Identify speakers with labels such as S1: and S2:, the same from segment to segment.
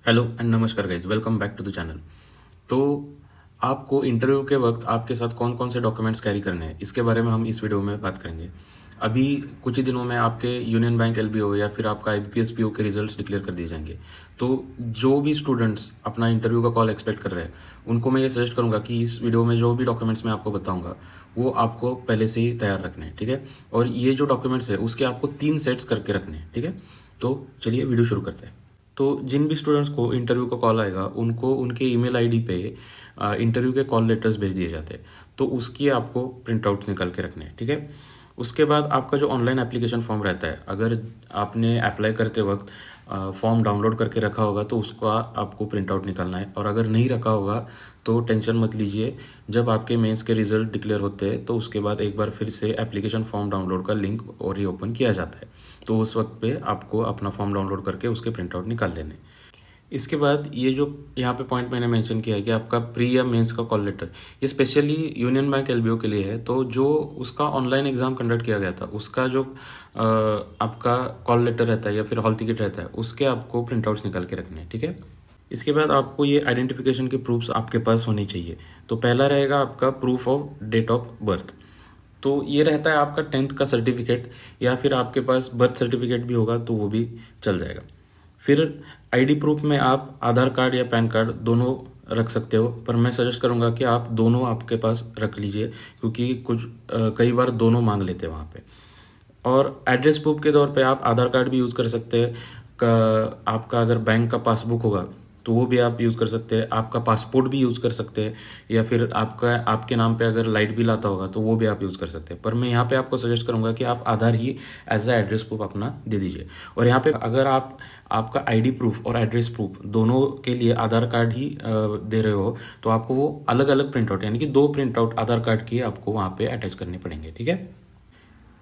S1: Hello and नमस्कार guys, welcome back to the channel. तो आपको इंटरव्यू के वक्त आपके साथ कौन कौन से डॉक्यूमेंट्स कैरी करने हैं, इसके बारे में हम इस वीडियो में बात करेंगे। अभी कुछ ही दिनों में आपके यूनियन बैंक एलबीओ या फिर आपका आईबीपीएस पीओ के रिजल्ट्स डिक्लेयर कर दिए जाएंगे। तो जो भी स्टूडेंट्स अपना इंटरव्यू का कॉल एक्सपेक्ट कर रहे हैं, उनको मैं ये सजेस्ट करूंगा कि इस वीडियो में जो भी डॉक्यूमेंट्स मैं आपको बताऊंगा वो आपको पहले से ही तैयार रखने हैं, ठीक है। और ये जो डॉक्यूमेंट्स है उसके आपको 3 सेट्स करके रखने हैं, ठीक है। तो चलिए वीडियो शुरू करते हैं। तो जिन भी स्टूडेंट्स को इंटरव्यू का कॉल आएगा उनको उनके ईमेल आईडी पे इंटरव्यू के कॉल लेटर्स भेज दिए जाते हैं। तो उसकी आपको प्रिंट आउट निकाल के रखने हैं, ठीक है। उसके बाद आपका जो ऑनलाइन एप्लीकेशन फॉर्म रहता है, अगर आपने अप्लाई करते वक्त फॉर्म डाउनलोड करके रखा होगा तो उसका आपको प्रिंट आउट निकालना है। और अगर नहीं रखा होगा तो टेंशन मत लीजिए, जब आपके मेंस के रिजल्ट डिक्लेयर होते हैं तो उसके बाद एक बार फिर से एप्लीकेशन फॉर्म डाउनलोड का लिंक और रीओपन किया जाता है। तो उस वक्त पे आपको अपना फॉर्म डाउनलोड करके उसके प्रिंट आउट निकाल लेने। इसके बाद ये जो यहाँ पे पॉइंट मैंने मेंशन किया है कि आपका प्री या मेंस का कॉल लेटर, ये स्पेशली यूनियन बैंक एलबीओ के लिए है। तो जो उसका ऑनलाइन एग्जाम कंडक्ट किया गया था उसका जो आपका कॉल लेटर रहता है या फिर हॉल टिकट रहता है, उसके आपको प्रिंट आउट्स निकाल के रखने हैं, ठीक है। इसके बाद आपको ये आइडेंटिफिकेशन के प्रूफ्स आपके पास होने चाहिए। तो पहला रहेगा आपका proof of date of birth. तो ये रहता है आपका 10th का सर्टिफिकेट, या फिर आपके पास बर्थ सर्टिफिकेट भी होगा तो वो भी चल जाएगा। फिर आईडी प्रूफ में आप आधार कार्ड या पैन कार्ड दोनों रख सकते हो, पर मैं सजेस्ट करूंगा कि आप दोनों आपके पास रख लीजिए, क्योंकि कई बार दोनों मांग लेते हैं वहाँ पे। और एड्रेस प्रूफ के तौर पे आप आधार कार्ड भी यूज़ कर सकते हैं। आपका अगर बैंक का पासबुक होगा तो वो भी आप यूज़ कर सकते हैं। आपका पासपोर्ट भी यूज़ कर सकते हैं, या फिर आपके नाम पे अगर लाइट बिल आता होगा तो वो भी आप यूज़ कर सकते हैं। पर मैं यहाँ पे आपको सजेस्ट करूँगा कि आप आधार ही एज अ एड्रेस प्रूफ अपना दे दीजिए। और यहाँ पे अगर आपका आईडी प्रूफ और एड्रेस प्रूफ दोनों के लिए आधार कार्ड ही दे रहे हो तो आपको वो अलग अलग प्रिंट आउट, यानी कि 2 प्रिंट आउट आधार कार्ड की आपको वहाँ पे अटैच करने पड़ेंगे, ठीक है।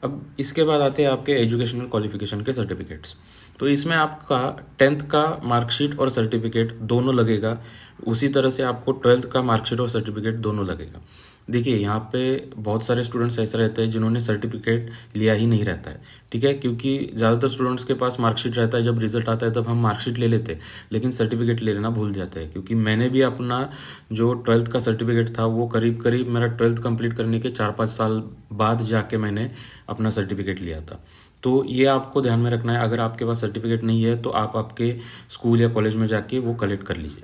S1: अब इसके बाद आते हैं आपके एजुकेशनल क्वालिफिकेशन के सर्टिफिकेट्स। तो इसमें आपका 10th का मार्कशीट और सर्टिफिकेट दोनों लगेगा। उसी तरह से आपको 12th का मार्कशीट और सर्टिफिकेट दोनों लगेगा। देखिए, यहाँ पे बहुत सारे स्टूडेंट्स ऐसे रहते हैं जिन्होंने सर्टिफिकेट लिया ही नहीं रहता है, ठीक है। क्योंकि ज़्यादातर स्टूडेंट्स के पास मार्कशीट रहता है, जब रिजल्ट आता है तब हम मार्कशीट ले लेते हैं, लेकिन सर्टिफिकेट ले लेना भूल जाते हैं। क्योंकि मैंने भी अपना जो 12th का सर्टिफिकेट था वो करीब करीब मेरा 12th कंप्लीट करने के 4-5 साल बाद जाके मैंने अपना सर्टिफिकेट लिया था। तो ये आपको ध्यान में रखना है। अगर आपके पास सर्टिफिकेट नहीं है तो आप आपके स्कूल या कॉलेज में जाके वो कलेक्ट कर लीजिए।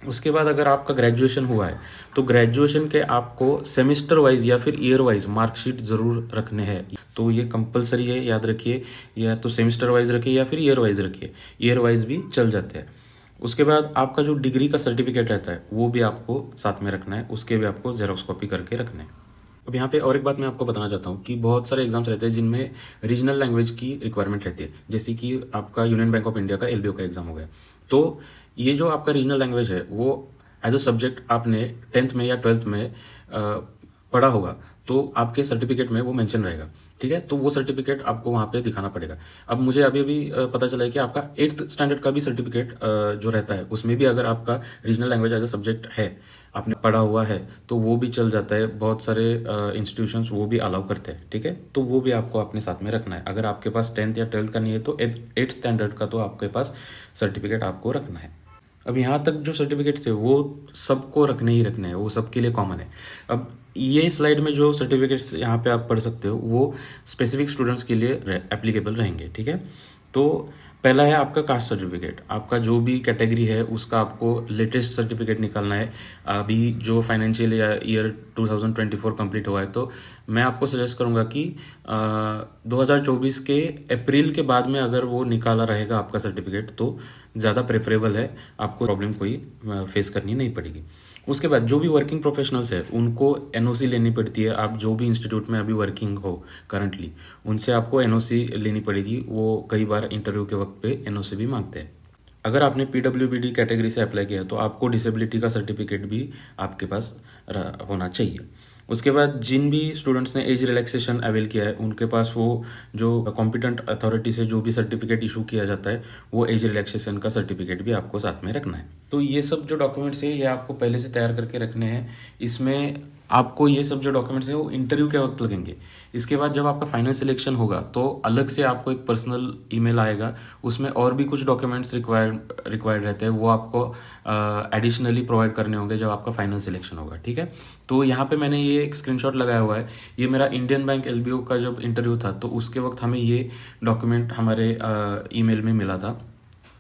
S1: उसके बाद अगर आपका ग्रेजुएशन हुआ है तो ग्रेजुएशन के आपको सेमेस्टर वाइज या फिर ईयर वाइज मार्कशीट जरूर रखने हैं। तो ये कंपलसरी है, याद रखिए। या तो सेमेस्टर वाइज रखिए या फिर ईयर वाइज रखिए, ईयर वाइज भी चल जाते हैं। उसके बाद आपका जो डिग्री का सर्टिफिकेट रहता है वो भी आपको साथ में रखना है, उसके भी आपको जेरोक्स कॉपी करके रखना है। अब यहाँ पे और एक बात मैं आपको बताना चाहता हूँ कि बहुत सारे एग्जाम्स रहते हैं जिनमें रीजनल लैंग्वेज की रिक्वायरमेंट रहती है, जैसे कि आपका यूनियन बैंक ऑफ इंडिया का एलबीओ का एग्जाम हो गया। तो ये जो आपका रीजनल लैंग्वेज है वो एज अ सब्जेक्ट आपने 10th में या 12th में पढ़ा होगा तो आपके सर्टिफिकेट में वो मेंशन रहेगा, ठीक है। तो वो सर्टिफिकेट आपको वहाँ पे दिखाना पड़ेगा। अब मुझे अभी अभी पता चला है कि आपका 8th स्टैंडर्ड का भी सर्टिफिकेट जो रहता है उसमें भी अगर आपका regional language as a subject है, आपने पढ़ा हुआ है, तो वो भी चल जाता है। बहुत सारे इंस्टीट्यूशंस वो भी अलाउ करते हैं, ठीक है। तो वो भी आपको अपने साथ में रखना है। अगर आपके पास 10th या 12th का नहीं है तो 8th स्टैंडर्ड का तो आपके पास सर्टिफिकेट आपको रखना है। अब यहाँ तक जो सर्टिफिकेट्स है वो सबको रखने ही रखने हैं, वो सबके लिए कॉमन है। अब ये स्लाइड में जो सर्टिफिकेट्स यहाँ पे आप पढ़ सकते हो वो स्पेसिफिक स्टूडेंट्स के लिए एप्लीकेबल रहेंगे, ठीक है। तो पहला है आपका कास्ट सर्टिफिकेट। आपका जो भी कैटेगरी है उसका आपको लेटेस्ट सर्टिफिकेट निकालना है। अभी जो फाइनेंशियल ईयर 2024 कंप्लीट हुआ है, तो मैं आपको सजेस्ट करूंगा कि 2024 के अप्रैल के बाद में अगर वो निकाला रहेगा आपका सर्टिफिकेट तो ज़्यादा प्रेफरेबल है, आपको प्रॉब्लम कोई फेस करनी नहीं पड़ेगी। उसके बाद जो भी वर्किंग प्रोफेशनल्स है उनको एनओसी लेनी पड़ती है। आप जो भी इंस्टीट्यूट में अभी वर्किंग हो करंटली, उनसे आपको एनओसी लेनी पड़ेगी। वो कई बार इंटरव्यू के वक्त पे एनओसी भी मांगते हैं। अगर आपने पीडब्ल्यूबीडी कैटेगरी से अप्लाई किया तो आपको डिसेबिलिटी का सर्टिफिकेट भी आपके पास होना चाहिए। उसके बाद जिन भी स्टूडेंट्स ने एज रिलैक्सेशन अवेल किया है उनके पास वो जो कॉम्पिटेंट अथॉरिटी से जो भी सर्टिफिकेट इशू किया जाता है वो एज रिलैक्सेशन का सर्टिफिकेट भी आपको साथ में रखना है। तो ये सब जो डॉक्यूमेंट्स है ये आपको पहले से तैयार करके रखने हैं। इसमें आपको ये सब जो डॉक्यूमेंट्स है वो इंटरव्यू के वक्त लगेंगे। इसके बाद जब आपका फाइनल सिलेक्शन होगा तो अलग से आपको एक पर्सनल ईमेल आएगा, उसमें और भी कुछ डॉक्यूमेंट्स रिक्वायर्ड रहते हैं, वो आपको एडिशनली प्रोवाइड करने होंगे जब आपका फाइनल सिलेक्शन होगा। ठीक है, तो यहाँ पे मैंने ये एक स्क्रीनशॉट लगाया हुआ है। ये मेरा इंडियन बैंक एलबीओ का जब इंटरव्यू था तो उसके वक्त हमें ये डॉक्यूमेंट हमारे ईमेल में मिला था।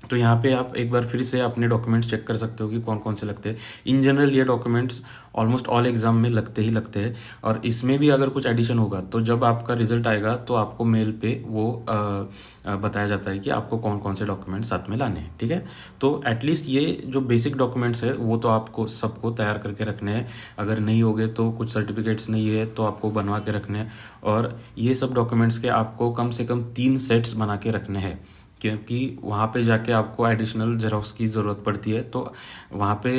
S1: तो यहाँ पे आप एक बार फिर से अपने डॉक्यूमेंट्स चेक कर सकते हो कि कौन कौन से लगते हैं। इन जनरल ये डॉक्यूमेंट्स ऑलमोस्ट ऑल एग्जाम में लगते हैं, और इसमें भी अगर कुछ एडिशन होगा तो जब आपका रिजल्ट आएगा तो आपको मेल पे वो बताया जाता है कि आपको कौन कौन से डॉक्यूमेंट्स साथ में लाने हैं। ठीक है, तो एटलीस्ट ये जो बेसिक डॉक्यूमेंट्स है वो तो आपको सबको तैयार करके रखने हैं। अगर नहीं होगे तो कुछ सर्टिफिकेट्स नहीं है तो आपको बनवा के रखने हैं, और ये सब डॉक्यूमेंट्स के आपको कम से कम 3 सेट्स बना के रखने हैं, क्योंकि वहाँ पे जाके आपको एडिशनल जेरोक्स की ज़रूरत पड़ती है। तो वहाँ पे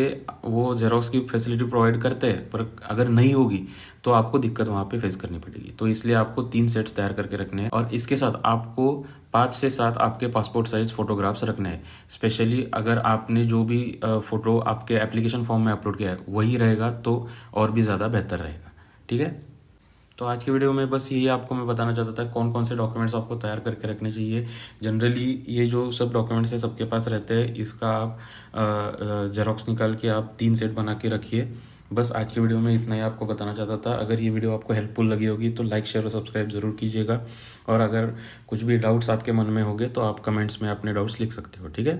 S1: वो जेरोक्स की फैसिलिटी प्रोवाइड करते हैं, पर अगर नहीं होगी तो आपको दिक्कत वहाँ पे फेस करनी पड़ेगी। तो इसलिए आपको 3 सेट्स तैयार करके रखने हैं, और इसके साथ आपको 5 से 7 आपके पासपोर्ट साइज फोटोग्राफ्स रखने हैं। स्पेशली अगर आपने जो भी फ़ोटो आपके एप्लीकेशन फॉर्म में अपलोड किया है वही रहेगा तो और भी ज़्यादा बेहतर रहेगा। ठीक है, तो आज की वीडियो में बस यही आपको मैं बताना चाहता था कौन कौन से डॉक्यूमेंट्स आपको तैयार करके रखने चाहिए। जनरली ये जो सब डॉक्यूमेंट्स है सबके पास रहते हैं, इसका आप जेरोक्स निकाल के आप 3 सेट बना के रखिए। बस आज की वीडियो में इतना ही आपको बताना चाहता था। अगर ये वीडियो आपको हेल्पफुल लगी होगी तो लाइक, शेयर और सब्सक्राइब ज़रूर कीजिएगा, और अगर कुछ भी डाउट्स आपके मन में होंगे तो आप कमेंट्स में अपने डाउट्स लिख सकते हो। ठीक है,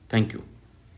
S1: थैंक यू।